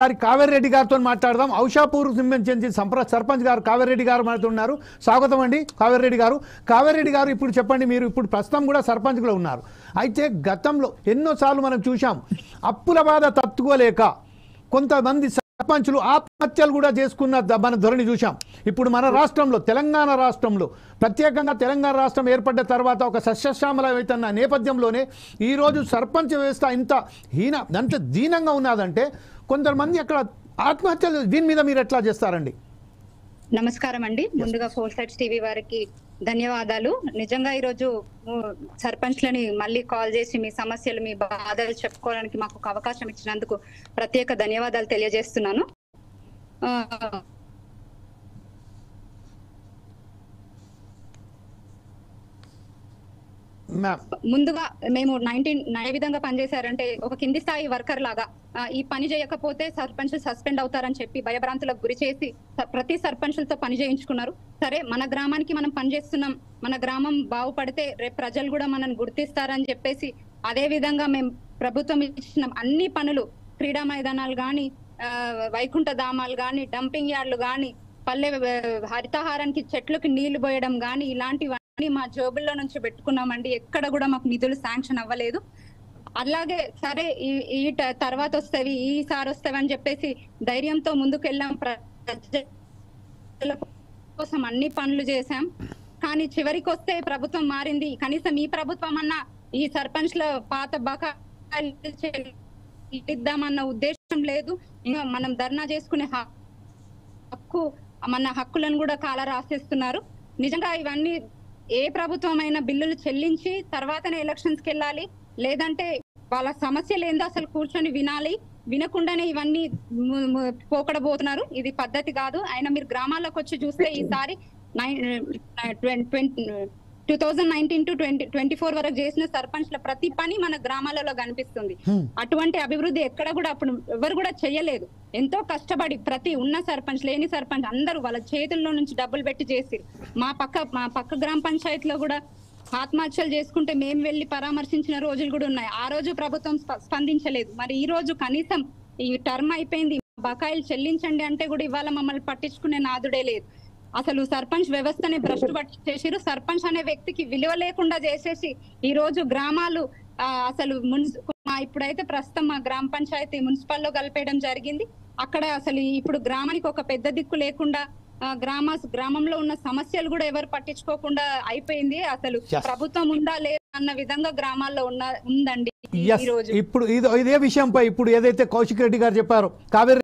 కావేరి రెడ్డి గారితో మాట్లాడదాం. ఔషాపూర్ చెందిన సర్పంచ్ గారు కావేరి రెడ్డి గారు మాట్లాడుతున్నారు. స్వాగతం అండి కావేరి రెడ్డి గారు. కావేరి రెడ్డి గారు, ఇప్పుడు చెప్పండి, మీరు ఇప్పుడు ప్రస్తుతం కూడా సర్పంచ్గా ఉన్నారు. అయితే గతంలో ఎన్నోసార్లు మనం చూసాం, అప్పుల బాధ తట్టుకోలేక కొంతమంది సర్పంచులు ఆత్మహత్యలు కూడా చేసుకున్న మన ధోరణి చూసాం. ఇప్పుడు మన రాష్ట్రంలో, తెలంగాణ రాష్ట్రంలో, ప్రత్యేకంగా తెలంగాణ రాష్ట్రం ఏర్పడ్డ తర్వాత ఒక సస్యశ్యామలమైతున్న నేపథ్యంలోనే ఈరోజు సర్పంచ్ వ్యవస్థ అంత దీనంగా ఉన్నదంటే కొంతమంది అక్కడ ఆత్మహత్యలు, దీని మీద మీరు ఎట్లా చేస్తారండి? నమస్కారం అండి. ముందుగా ఫోర్ సైడ్స్ టీవీ వారికి ధన్యవాదాలు. నిజంగా ఈరోజు సర్పంచ్లని మళ్ళీ కాల్ చేసి మీ సమస్యలు, మీ బాధలు చెప్పుకోవడానికి మాకు ఒక అవకాశం ఇచ్చినందుకు ప్రత్యేక ధన్యవాదాలు తెలియజేస్తున్నాను. ముందుగా మేము ఏ విధంగా పనిచేశారంటే, ఒక కింది స్థాయి వర్కర్ లాగా ఈ పని చేయకపోతే సర్పంచ్ సస్పెండ్ అవుతారని చెప్పి భయభ్రాంతులకు గురి చేసి ప్రతి సర్పంచులతో పని చేయించుకున్నారు. సరే, మన గ్రామానికి మనం పనిచేస్తున్నాం, మన గ్రామం బాగుపడితే రేపు ప్రజలు కూడా మనల్ని గుర్తిస్తారని చెప్పేసి అదే విధంగా మేము ప్రభుత్వం ఇచ్చిన అన్ని పనులు, క్రీడా మైదానాలు గాని, వైకుంఠ ధామాలు గాని, డంపింగ్ యార్డ్లు గాని, పల్లె హరితహారానికి చెట్లకి నీళ్లు పోయడం గాని, ఇలాంటివన్నీ మా జోబుల్లో నుంచి పెట్టుకున్నామండి. ఎక్కడ కూడా మాకు నిధులు శాంక్షన్ అవ్వలేదు. అలాగే సరే ఈ తర్వాత వస్తవి, ఈసారి వస్తవి అని చెప్పేసి ధైర్యంతో ముందుకు వెళ్ళాం. ప్రజల కోసం అన్ని పనులు చేశాం. కానీ చివరికి వస్తే ప్రభుత్వం మారింది. కనీసం ఈ ప్రభుత్వం అన్నా ఈ సర్పంచ్ల పాత బకాయిలు చెల్లిద్దామన్న ఉద్దేశం లేదు. ఇంకా మనం ధర్నా చేసుకునే హక్కు, మన హక్కులను కూడా కాల రాసేస్తున్నారు. నిజంగా ఇవన్నీ ఏ ప్రభుత్వం అయినా బిల్లులు చెల్లించి తర్వాతనే ఎలక్షన్స్ కి వెళ్ళాలి, లేదంటే వాళ్ళ సమస్యలు ఏందో అసలు కూర్చొని వినాలి. వినకుండానే ఇవన్నీ పోకడబోతున్నారు. ఇది పద్ధతి కాదు. అయినా మీరు గ్రామాల్లోకి వచ్చి చూస్తే ఈసారి 2019 to 2024 వరకు చేసిన సర్పంచ్ల ప్రతి పని మన గ్రామాలలో కనిపిస్తుంది. అటువంటి అభివృద్ధి ఎక్కడ కూడా అప్పుడు ఎవరు కూడా చేయలేదు. ఎంతో కష్టపడి ప్రతి ఉన్న సర్పంచ్, లేని సర్పంచ్ అందరూ వాళ్ళ చేతుల్లో నుంచి డబ్బులు పెట్టి చేసి, మా పక్క గ్రామ పంచాయతీలో కూడా ఆత్మహత్యలు చేసుకుంటే మేము వెళ్లి పరామర్శించిన రోజులు కూడా ఉన్నాయి. ఆ రోజు ప్రభుత్వం స్పందించలేదు. మరి ఈ రోజు కనీసం ఈ టర్మ్ అయిపోయింది, బకాయిలు చెల్లించండి అంటే కూడా ఇవాళ మమ్మల్ని పట్టించుకునే నాదుడే లేదు. అసలు సర్పంచ్ వ్యవస్థనే భ్రష్టు పట్టేసారు. సర్పంచ్ అనే వ్యక్తికి విలువ లేకుండా చేసేసి ఈ రోజు గ్రామాలు అసలు ఇప్పుడైతే ప్రస్తుతం మా గ్రామ పంచాయతీ మున్సిపల్లో కలిపేయడం జరిగింది. అక్కడ అసలు ఇప్పుడు గ్రామానికి ఒక పెద్ద దిక్కు లేకుండా గ్రామంలో ఉన్న సమస్యలు కూడా ఎవరు పట్టించుకోకుండా అయిపోయింది. అసలు ప్రభుత్వం ఉందా లేదా అన్న విధంగా గ్రామాల్లో ఉందండి ఈ రోజు. ఇప్పుడు ఇదే విషయంపై ఇప్పుడు ఏదైతే కౌశిక్ రెడ్డి గారు చెప్పారో, కావేరి